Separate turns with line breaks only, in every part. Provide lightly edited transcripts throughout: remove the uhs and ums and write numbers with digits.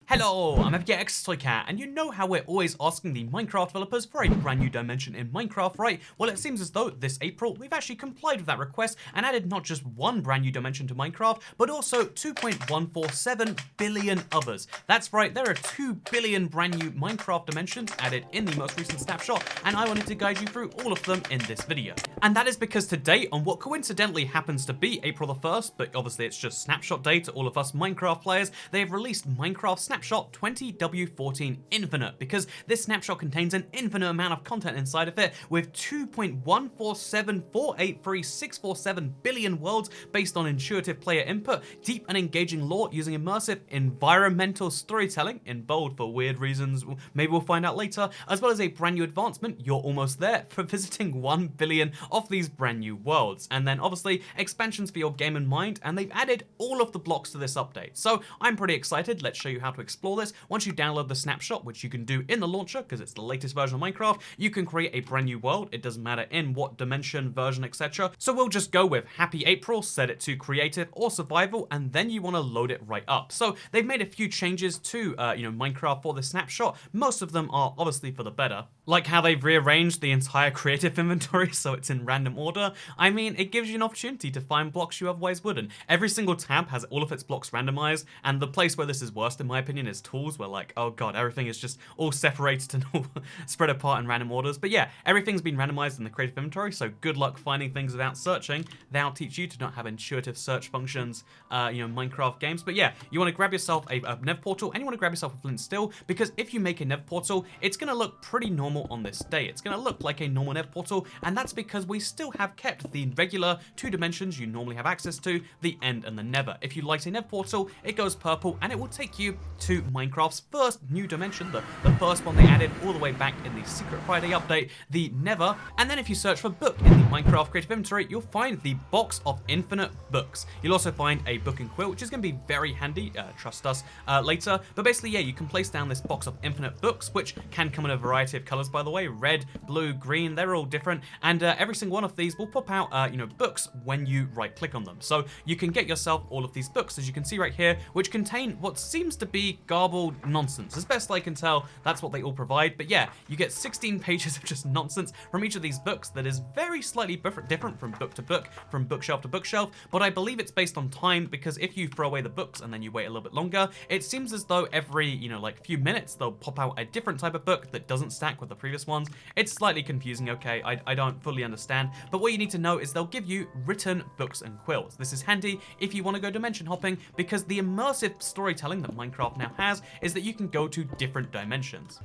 Hello, I'm FGX Toycat, and you know how we're always asking the Minecraft developers for a brand new dimension in Minecraft, right? Well, it seems as though this April, we've actually complied with that request and added not just one brand new dimension to Minecraft, but also 2.147 billion others. That's right, there are 2 billion brand new Minecraft dimensions added in the most recent snapshot, and I wanted to guide you through all of them in this video. And that is because today, on what coincidentally happens to be April the 1st, but obviously it's just snapshot day to all of us Minecraft players, they have released Minecraft Snapshot 20W14 Infinite, because this snapshot contains an infinite amount of content inside of it, with 2.147483647 billion worlds based on intuitive player input, deep and engaging lore using immersive environmental storytelling, in bold for weird reasons, maybe we'll find out later, as well as a brand new advancement, you're almost there, for visiting 1 billion of these brand new worlds. And then obviously expansions for your game and mind, and they've added all of the blocks to this update. So I'm pretty excited. Let's show you how to explore this. Once you download the snapshot, which you can do in the launcher because it's the latest version of Minecraft, you can create a brand new world. It doesn't matter in what dimension, version, etc. So we'll just go with Happy April, set it to creative or survival, and then you want to load it right up. So they've made a few changes to Minecraft for the snapshot. Most of them are obviously for the better, like how they've rearranged the entire creative inventory so it's in random order. I mean, it gives you an opportunity to find blocks you otherwise wouldn't. Every single tab has all of its blocks randomized, and the place where this is worst in my opinion is tools, where like, oh god, everything is just all separated and all spread apart in random orders. But yeah, everything's been randomized in the creative inventory, so good luck finding things without searching. They'll teach you to not have intuitive search functions, Minecraft games. But yeah, you want to grab yourself a Nether Portal, and you want to grab yourself a flint steel, because if you make a Nether Portal, it's going to look pretty normal on this day. It's going to look like a normal Nether Portal, and that's because we still have kept the regular 2 dimensions you normally have access to, the End and the Nether. If you light a Nether Portal, it goes purple, and it will take you to Minecraft's first new dimension, the first one they added all the way back in the Secret Friday update, the Nether. And then if you search for book in the Minecraft creative inventory, you'll find the box of infinite books. You'll also find a book and quill, which is going to be very handy, trust us, later. But basically, yeah, you can place down this box of infinite books, which can come in a variety of colors, by the way, red, blue, green, they're all different. And every single one of these will pop out, books when you right click on them. So you can get yourself all of these books, as you can see right here, which contain what seems to be garbled nonsense. As best I can tell, that's what they all provide. But yeah, you get 16 pages of just nonsense from each of these books that is very slightly different from book to book, from bookshelf to bookshelf. But I believe it's based on time, because if you throw away the books and then you wait a little bit longer, it seems as though every, few minutes they'll pop out a different type of book that doesn't stack with the previous ones. It's slightly confusing, okay? I don't fully understand. But what you need to know is they'll give you written books and quills. This is handy if you want to go dimension hopping, because the immersive storytelling that Minecraft now has is that you can go to different dimensions.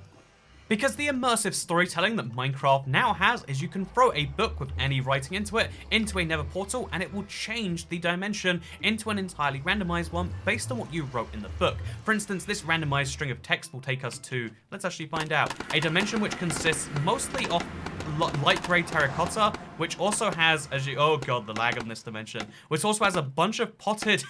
Because the immersive storytelling that Minecraft now has is you can throw a book with any writing into it into a Nether Portal, and it will change the dimension into an entirely randomized one based on what you wrote in the book. For instance, this randomized string of text will take us to, let's actually find out, a dimension which consists mostly of light grey terracotta, which also has, oh god, the lag on this dimension, which also has a bunch of potted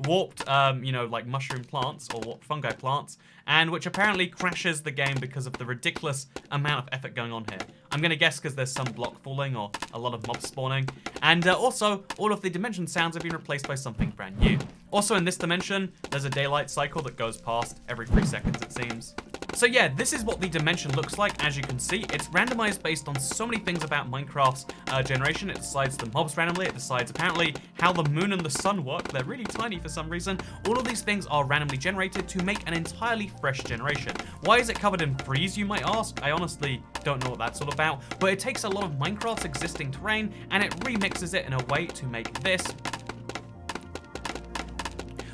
warped, like mushroom plants or warped fungi plants, and which apparently crashes the game because of the ridiculous amount of effort going on here. I'm gonna guess because there's some block falling or a lot of mobs spawning. And also, all of the dimension sounds have been replaced by something brand new. Also in this dimension, there's a daylight cycle that goes past every 3 seconds, it seems. So yeah, this is what the dimension looks like. As you can see, it's randomized based on so many things about Minecraft's generation. It decides the mobs randomly. It decides apparently how the moon and the sun work. They're really tiny for some reason. All of these things are randomly generated to make an entirely fresh generation. Why is it covered in freeze, you might ask? I honestly don't know what that's all about, but it takes a lot of Minecraft's existing terrain and it remixes it in a way to make this.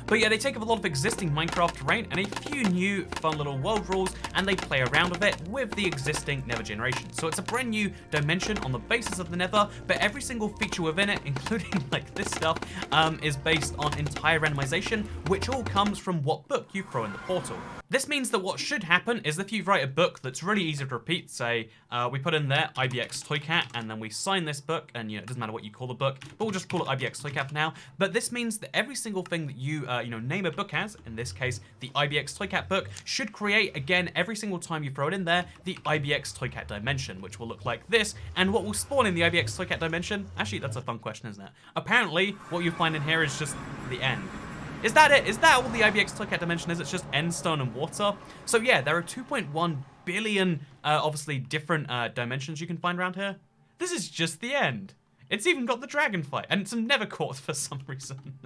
But yeah, they take up a lot of existing Minecraft terrain and a few new fun little world rules, and they play around with it with the existing Nether generation. So it's a brand new dimension on the basis of the Nether, but every single feature within it, including like this stuff, is based on entire randomization, which all comes from what book you throw in the portal. This means that what should happen is if you write a book that's really easy to repeat, say, we put in there IBX Toycat, and then we sign this book, and it doesn't matter what you call the book, but we'll just call it IBX Toycat for now. But this means that every single thing that you, name a book as, in this case, the IBX Toycat book, should create, again, every single time you throw it in there, the IBX Toycat dimension, which will look like this. And what will spawn in the IBX Toycat dimension? Actually, that's a fun question, isn't it? Apparently, what you find in here is just the end. Is that it? Is that all the IBX Toycat dimension is? It's just end, stone, and water? So yeah, there are 2.1 billion, obviously, different dimensions you can find around here. This is just the end. It's even got the dragon fight and some nether quartz for some reason.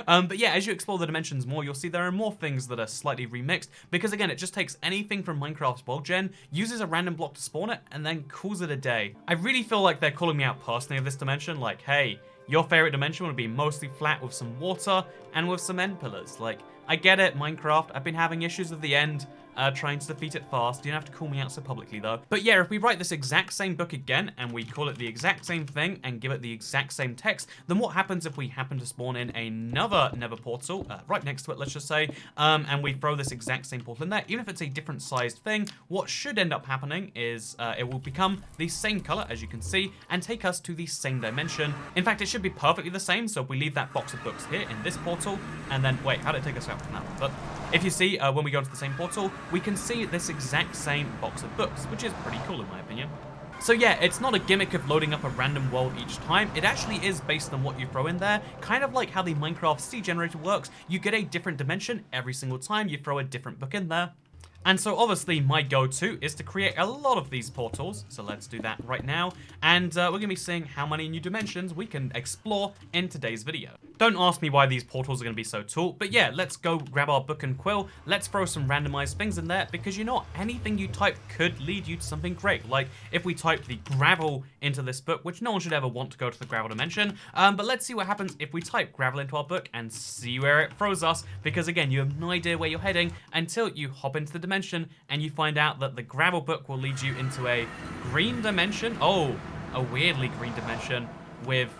But yeah, as you explore the dimensions more, you'll see there are more things that are slightly remixed because again, it just takes anything from Minecraft's world gen, uses a random block to spawn it, and then calls it a day. I really feel like they're calling me out personally of this dimension, like, hey, your favorite dimension would be mostly flat with some water and with some end pillars. Like, I get it, Minecraft, I've been having issues with the end, trying to defeat it fast. You don't have to call me out so publicly though. But yeah, if we write this exact same book again and we call it the exact same thing and give it the exact same text, then what happens if we happen to spawn in another Nether Portal right next to it, let's just say, and we throw this exact same portal in there, even if it's a different sized thing, what should end up happening is it will become the same color, as you can see, and take us to the same dimension. In fact, it should be perfectly the same, so if we leave that box of books here in this portal, and then, wait, how did it take us out from that one? But if you see, when we go into the same portal, we can see this exact same box of books, which is pretty cool in my opinion. So yeah, it's not a gimmick of loading up a random world each time. It actually is based on what you throw in there, kind of like how the Minecraft seed generator works. You get a different dimension every single time you throw a different book in there. And so obviously my go-to is to create a lot of these portals. So let's do that right now. And we're gonna be seeing how many new dimensions we can explore in today's video. Don't ask me why these portals are gonna be so tall, but yeah, let's go grab our book and quill. Let's throw some randomized things in there because you know what? Anything you type could lead you to something great. Like if we type the gravel into this book, which no one should ever want to go to the gravel dimension. But let's see what happens if we type gravel into our book and see where it throws us. Because again, you have no idea where you're heading until you hop into the dimension and you find out that the gravel book will lead you into a green dimension. Oh, a weirdly green dimension with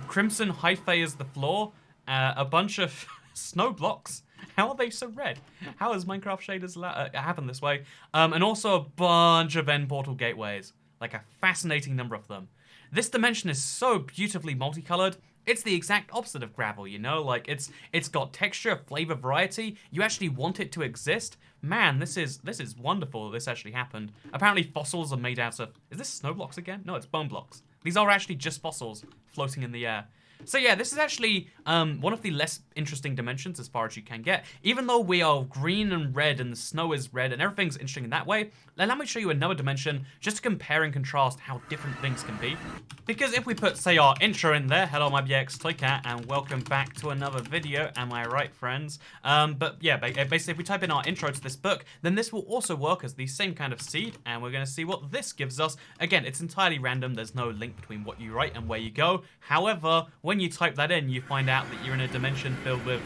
crimson hyphae as the floor, a bunch of snow blocks. How are they so red? How has Minecraft shaders happen this way? And also a bunch of end portal gateways, like a fascinating number of them. This dimension is so beautifully multicolored. It's the exact opposite of gravel, you know? Like, it's got texture, flavor, variety. You actually want it to exist. Man, this is wonderful that this actually happened. Apparently fossils are made out of... Is this snow blocks again? No, it's bone blocks. These are actually just fossils floating in the air. So yeah, this is actually one of the less interesting dimensions as far as you can get. Even though we are green and red and the snow is red and everything's interesting in that way, let me show you another dimension just to compare and contrast how different things can be. Because if we put, say, our intro in there, hello my BX Toycat and welcome back to another video, am I right, friends? But yeah, basically if we type in our intro to this book, then this will also work as the same kind of seed, and we're going to see what this gives us. Again, it's entirely random, there's no link between what you write and where you go. However, when you type that in, you find out that you're in a dimension filled with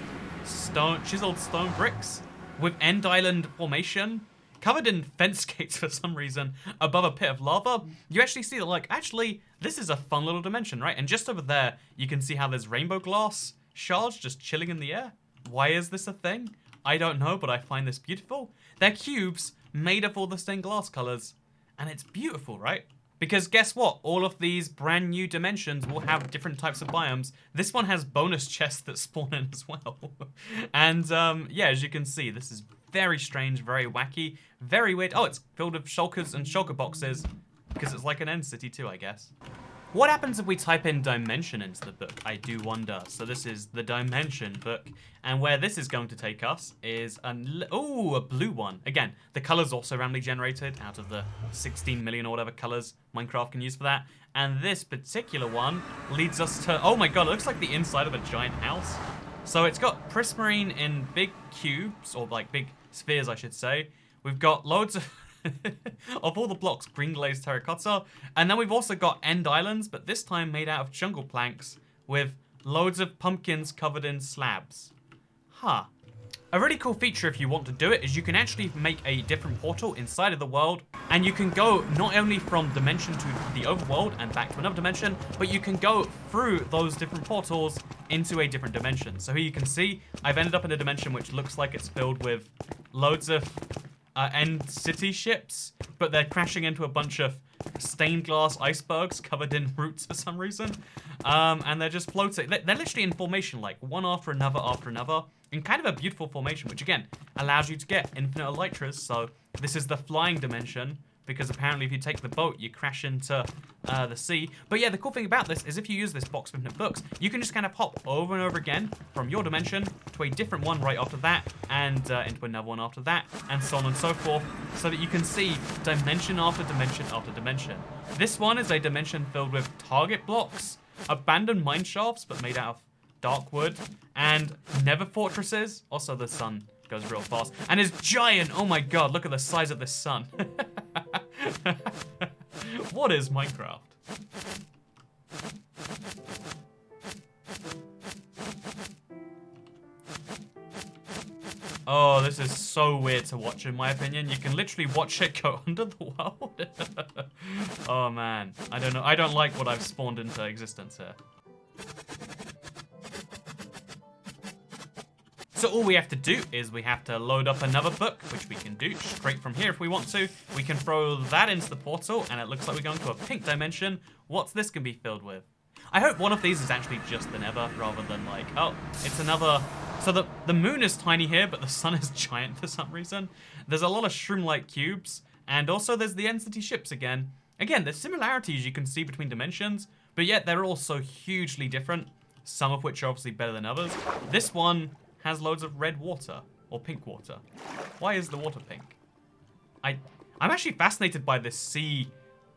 chiseled stone bricks, with end island formation, covered in fence gates for some reason, above a pit of lava. You actually see that, like, actually, this is a fun little dimension, right? And just over there, you can see how there's rainbow glass shards just chilling in the air. Why is this a thing? I don't know, but I find this beautiful. They're cubes made of all the stained glass colors, and it's beautiful, right? Because guess what? All of these brand new dimensions will have different types of biomes. This one has bonus chests that spawn in as well. And yeah, as you can see, this is very strange, very wacky, very weird. Oh, it's filled with shulkers and shulker boxes because it's like an end city too, I guess. What happens if we type in dimension into the book? I do wonder. So this is the dimension book. And where this is going to take us is a blue one. Again, the colors also randomly generated out of the 16 million or whatever colors Minecraft can use for that. And this particular one leads us to, oh my god, it looks like the inside of a giant house. So it's got prismarine in big cubes, or like big spheres, I should say. We've got loads of... of all the blocks, green glazed terracotta. And then we've also got end islands, but this time made out of jungle planks with loads of pumpkins covered in slabs. Huh. A really cool feature if you want to do it is you can actually make a different portal inside of the world, and you can go not only from dimension to the overworld and back to another dimension, but you can go through those different portals into a different dimension. So here you can see I've ended up in a dimension which looks like it's filled with loads of end city ships, but they're crashing into a bunch of stained glass icebergs covered in roots for some reason. And they're just floating. They're literally in formation, like one after another, in kind of a beautiful formation, which again allows you to get infinite elytras. So this is the flying dimension because apparently if you take the boat, you crash into the sea. But yeah, the cool thing about this is if you use this box of infinite books, you can just kind of hop over and over again from your dimension to a different one right after that, and into another one after that, and so on and so forth, so that you can see dimension after dimension after dimension. This one is a dimension filled with target blocks, abandoned mine shafts, but made out of dark wood, and nether fortresses. Also, the sun goes real fast and is giant. Oh my god, look at the size of this sun. What is Minecraft? Oh, this is so weird to watch, in my opinion. You can literally watch it go under the world. Oh man, I don't know. I don't like what I've spawned into existence here. So all we have to do is we have to load up another book, which we can do straight from here if we want to. We can throw that into the portal, and it looks like we're going to a pink dimension. What's this going to be filled with? I hope one of these is actually just the Nether, rather than like, oh, it's another... So the moon is tiny here, but the sun is giant for some reason. There's a lot of shroom-like cubes, and also there's the End City ships again. Again, there's similarities you can see between dimensions, but yet they're all so hugely different, some of which are obviously better than others. This one has loads of red water, or pink water. Why is the water pink? I'm actually fascinated by this sea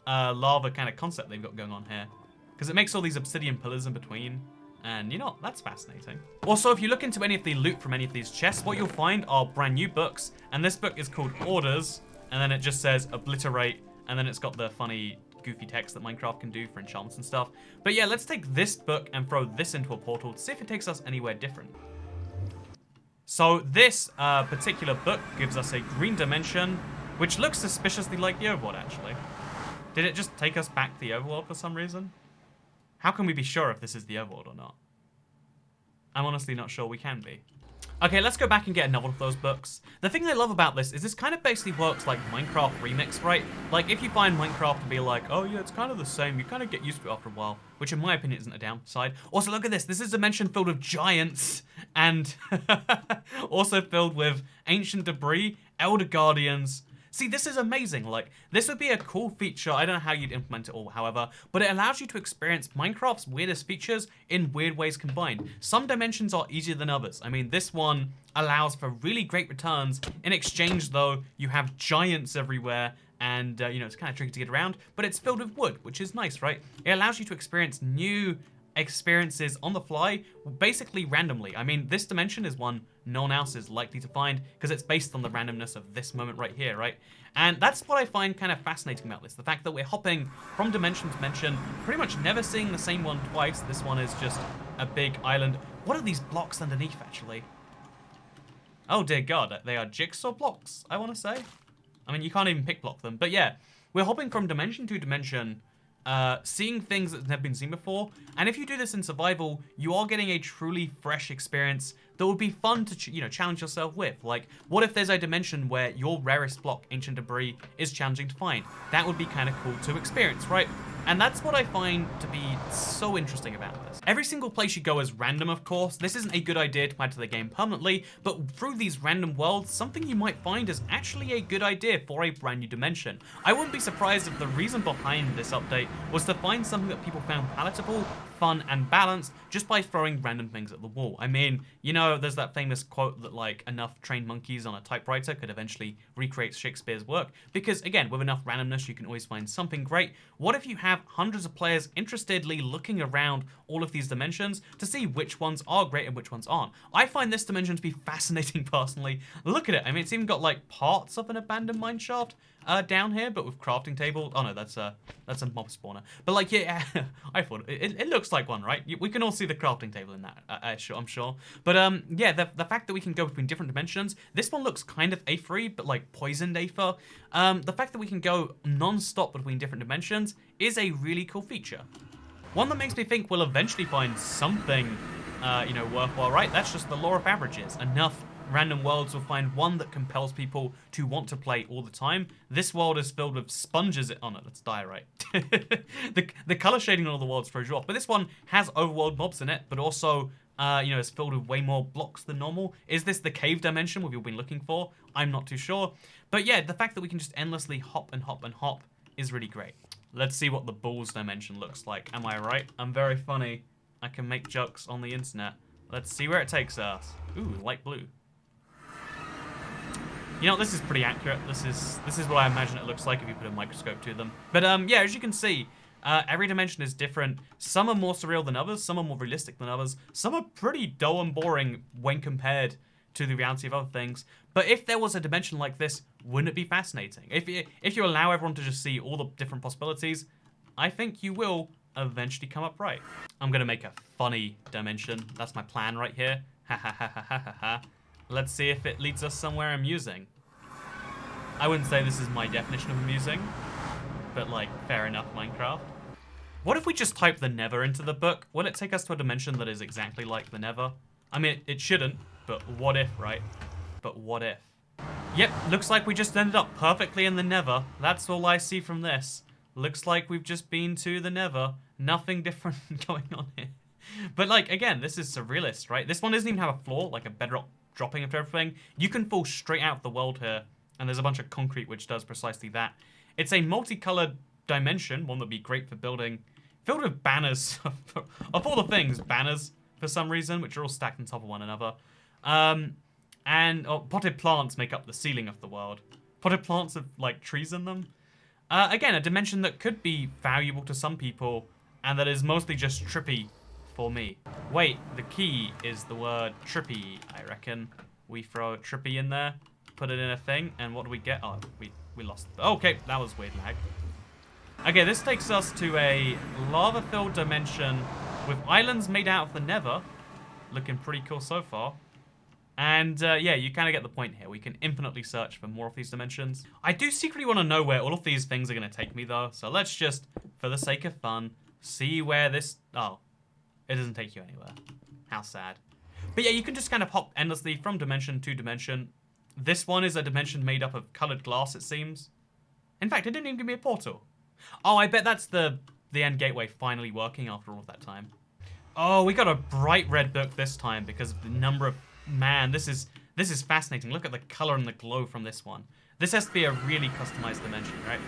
lava kind of concept they've got going on here, because it makes all these obsidian pillars in between, and you know, that's fascinating. Also, if you look into any of the loot from any of these chests, what you'll find are brand new books, and this book is called Orders, and then it just says obliterate, and then it's got the funny goofy text that Minecraft can do for enchantments and stuff. But yeah, let's take this book and throw this into a portal to see if it takes us anywhere different. So this particular book gives us a green dimension, which looks suspiciously like the overworld, actually. Did it just take us back to the overworld for some reason? How can we be sure if this is the overworld or not? I'm honestly not sure we can be. Okay, let's go back and get another of those books. The thing I love about this is this kind of basically works like Minecraft Remix, right? Like, if you find Minecraft to be like, oh yeah, it's kind of the same, you kind of get used to it after a while, which in my opinion isn't a downside. Also, look at this. This is a dimension filled with giants, and also filled with ancient debris, elder guardians. See, this is amazing. Like, this would be a cool feature. I don't know how you'd implement it all, however, but it allows you to experience Minecraft's weirdest features in weird ways combined. Some dimensions are easier than others. I mean, this one allows for really great returns. In exchange, though, you have giants everywhere, and, you know, it's kind of tricky to get around, but it's filled with wood, which is nice, right? It allows you to experience new experiences on the fly, basically randomly. I mean, this dimension is one no one else is likely to find because it's based on the randomness of this moment right here, right? And that's what I find kind of fascinating about this, the fact that we're hopping from dimension to dimension, pretty much never seeing the same one twice. This one is just a big island. What are these blocks underneath, actually? Oh dear God, they are jigsaw blocks, I want to say. I mean, you can't even pick block them, but yeah, we're hopping from dimension to dimension, seeing things that have never been seen before. And if you do this in survival, you are getting a truly fresh experience that would be fun to, you know, challenge yourself with. Like, what if there's a dimension where your rarest block, ancient debris, is challenging to find? That would be kind of cool to experience, right? And that's what I find to be so interesting about this. Every single place you go is random, of course. This isn't a good idea to add to the game permanently, but through these random worlds, something you might find is actually a good idea for a brand new dimension. I wouldn't be surprised if the reason behind this update was to find something that people found palatable, fun, and balanced just by throwing random things at the wall. I mean, you know, there's that famous quote that, like, enough trained monkeys on a typewriter could eventually recreate Shakespeare's work, because, again, with enough randomness, you can always find something great. What if you have hundreds of players interestedly looking around all of these dimensions to see which ones are great and which ones aren't? I find this dimension to be fascinating, personally. Look at it. I mean, it's even got, like, parts of an abandoned mine shaft down here, but with crafting table. Oh no, that's a mob spawner. But like, yeah, I thought it looks like one, right? We can all see the crafting table in that. I'm sure. But yeah, the fact that we can go between different dimensions. This one looks kind of Aethery, but like poisoned Aether. The fact that we can go non-stop between different dimensions is a really cool feature. One that makes me think we'll eventually find something, you know, worthwhile, right? That's just the law of averages. Enough random worlds will find one that compels people to want to play all the time. This world is filled with sponges. Oh no, that's diorite. the color shading on all the worlds throws you off. But this one has overworld mobs in it, but also You know, it's filled with way more blocks than normal. Is this the cave dimension we've all been looking for? I'm not too sure. But yeah, the fact that we can just endlessly hop and hop and hop is really great. Let's see what the balls dimension looks like. Am I right? I'm very funny. I can make jokes on the internet. Let's see where it takes us. Ooh, light blue. You know, this is pretty accurate. This is what I imagine it looks like if you put a microscope to them. But yeah, as you can see, every dimension is different. Some are more surreal than others. Some are more realistic than others. Some are pretty dull and boring when compared to the reality of other things. But if there was a dimension like this, wouldn't it be fascinating? If you allow everyone to just see all the different possibilities, I think you will eventually come up right. I'm gonna make a funny dimension. That's my plan right here. Ha ha ha ha ha ha ha. Let's see if it leads us somewhere amusing. I wouldn't say this is my definition of amusing, but like, fair enough, Minecraft. What if we just type the Nether into the book? Will it take us to a dimension that is exactly like the Nether? I mean, it shouldn't, but what if, right? But what if? Yep, looks like we just ended up perfectly in the Nether. That's all I see from this. Looks like we've just been to the Nether. Nothing different going on here. But like, again, this is surrealist, right? This one doesn't even have a floor, like a bedrock dropping into everything. You can fall straight out of the world here, and there's a bunch of concrete which does precisely that. It's a multicolored dimension, one that'd be great for building, filled with banners. Of all the things, banners, for some reason, which are all stacked on top of one another. And potted plants make up the ceiling of the world. Potted plants have, like, trees in them. Again, a dimension that could be valuable to some people, and that is mostly just trippy for me. Wait, the key is the word trippy, I reckon. We throw a trippy in there, put it in a thing, and what do we get? Oh, we lost. Okay, that was weird lag. Okay, this takes us to a lava-filled dimension with islands made out of the Nether. Looking pretty cool so far. And yeah, you kind of get the point here. We can infinitely search for more of these dimensions. I do secretly want to know where all of these things are going to take me, though. So let's just, for the sake of fun, see where this... Oh, it doesn't take you anywhere. How sad. But yeah, you can just kind of hop endlessly from dimension to dimension. This one is a dimension made up of colored glass, it seems. In fact, it didn't even give me a portal. Oh, I bet that's the end gateway finally working after all of that time. Oh, we got a bright red book this time because of the number of... Man, this is fascinating. Look at the color and the glow from this one. This has to be a really customized dimension, right?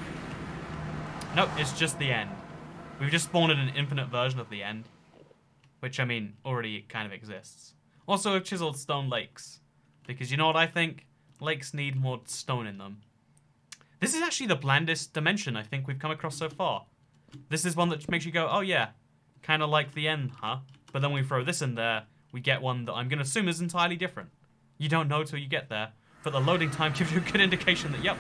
Nope, it's just the end. We've just spawned an infinite version of the end. Which, I mean, already kind of exists. Also, we've chiseled stone lakes. Because you know what I think? Lakes need more stone in them. This is actually the blandest dimension I think we've come across so far. This is one that makes you go, oh yeah, kind of like the end, huh? But then we throw this in there, we get one that I'm going to assume is entirely different. You don't know till you get there, but the loading time gives you a good indication that, yep,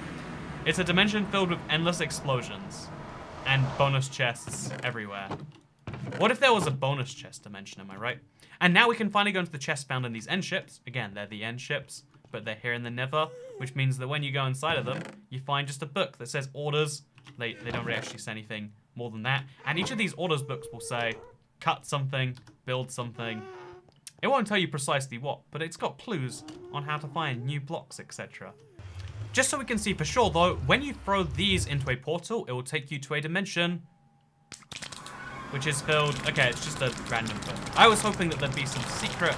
it's a dimension filled with endless explosions and bonus chests everywhere. What if there was a bonus chest dimension, am I right? And now we can finally go into the chests found in these end ships. Again, they're the end ships, but they're here in the Nether, which means that when you go inside of them, you find just a book that says orders. They don't really actually say anything more than that. And each of these orders books will say, cut something, build something. It won't tell you precisely what, but it's got clues on how to find new blocks, etc. Just so we can see for sure though, when you throw these into a portal, it will take you to a dimension which is filled... Okay, it's just a random book. I was hoping that there'd be some secret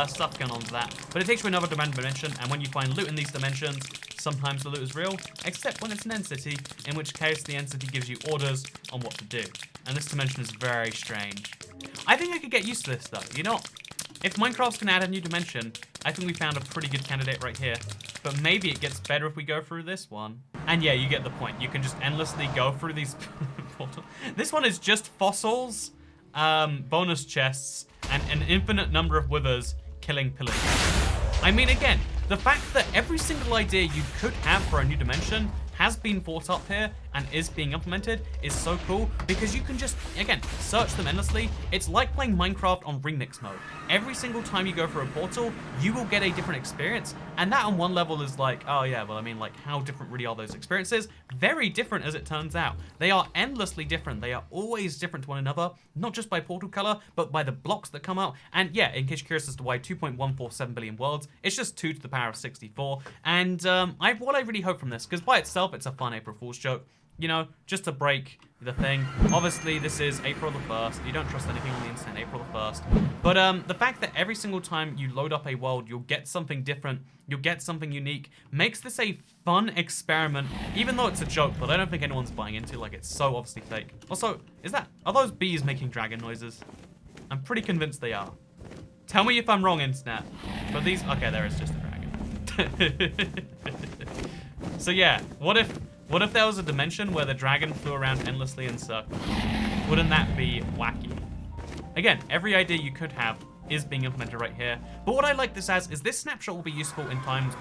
stuff going on with that, but it takes you another dimension, and when you find loot in these dimensions, sometimes the loot is real, except when it's an end city, in which case the end city gives you orders on what to do. And this dimension is very strange. I think I could get used to this though, you know? If Minecraft's gonna add a new dimension, I think we found a pretty good candidate right here. But maybe it gets better if we go through this one. And yeah, you get the point. You can just endlessly go through these portals. This one is just fossils, bonus chests, and an infinite number of withers killing pillagers. I mean, again, the fact that every single idea you could have for a new dimension has been thought up here and is being implemented is so cool because you can just, again, search them endlessly. It's like playing Minecraft on remix mode. Every single time you go through a portal, you will get a different experience. And that on one level is like, oh yeah, well, I mean, like, how different really are those experiences? Very different as it turns out. They are endlessly different. They are always different to one another, not just by portal color, but by the blocks that come out. And yeah, in case you're curious as to why 2.147 billion worlds, it's just 2 to the power of 64. And what I really hope from this, because by itself, it's a fun April Fool's joke. you know, just to break the thing. Obviously, this is April the 1st. You don't trust anything on the internet, April the 1st. But the fact that every single time you load up a world, you'll get something different, you'll get something unique, makes this a fun experiment, even though it's a joke, but I don't think anyone's buying into, like, it's so obviously fake. Also, are those bees making dragon noises? I'm pretty convinced they are. Tell me if I'm wrong, internet. But these, okay, there is just a dragon. So yeah, what if there was a dimension where the dragon flew around endlessly in circles? Wouldn't that be wacky? Again, every idea you could have is being implemented right here. But what I like this as is this snapshot will be useful in times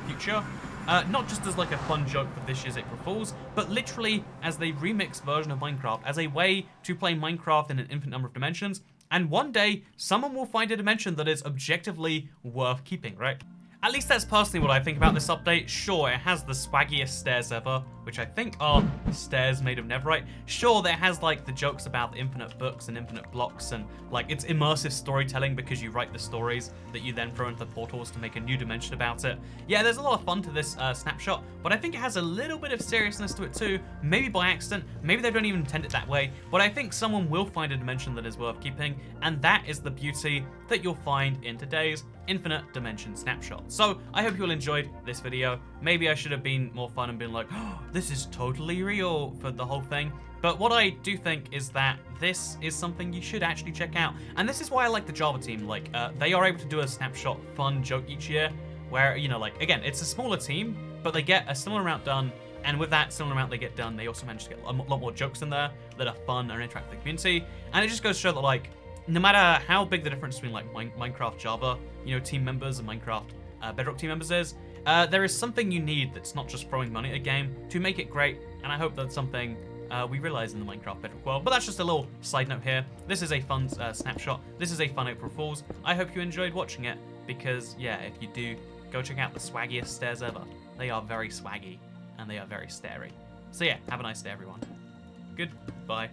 future. Not just as like a fun joke for this year's April Fools, but literally as the remixed version of Minecraft, as a way to play Minecraft in an infinite number of dimensions. And one day, someone will find a dimension that is objectively worth keeping, right? At least that's personally what I think about this update. Sure, it has the swaggiest stairs ever, which I think are stairs made of netherite. Sure, there has like the jokes about the infinite books and infinite blocks, and like it's immersive storytelling because you write the stories that you then throw into the portals to make a new dimension about it. Yeah, there's a lot of fun to this snapshot, but I think it has a little bit of seriousness to it too. Maybe by accident, maybe they don't even intend it that way, but I think someone will find a dimension that is worth keeping, and that is the beauty that you'll find in today's infinite dimension snapshot. So I hope you all enjoyed this video. Maybe I should have been more fun and been like, oh, this is totally real for the whole thing. But what I do think is that this is something you should actually check out. And this is why I like the Java team. Like, they are able to do a snapshot fun joke each year where, you know, like, again, it's a smaller team, but they get a similar amount done. And with that similar amount they get done, they also manage to get a lot more jokes in there that are fun and interact with the community. And it just goes to show that, like, no matter how big the difference between like Minecraft Java, you know, team members and Minecraft Bedrock team members is, there is something you need that's not just throwing money at a game to make it great, and I hope that's something we realize in the Minecraft Bedrock world. But that's just a little side note here. This is a fun snapshot. This is a fun April Fools. I hope you enjoyed watching it, because yeah, if you do, go check out the swaggiest stairs ever. They are very swaggy, and they are very starey. So yeah, have a nice day, everyone. Goodbye.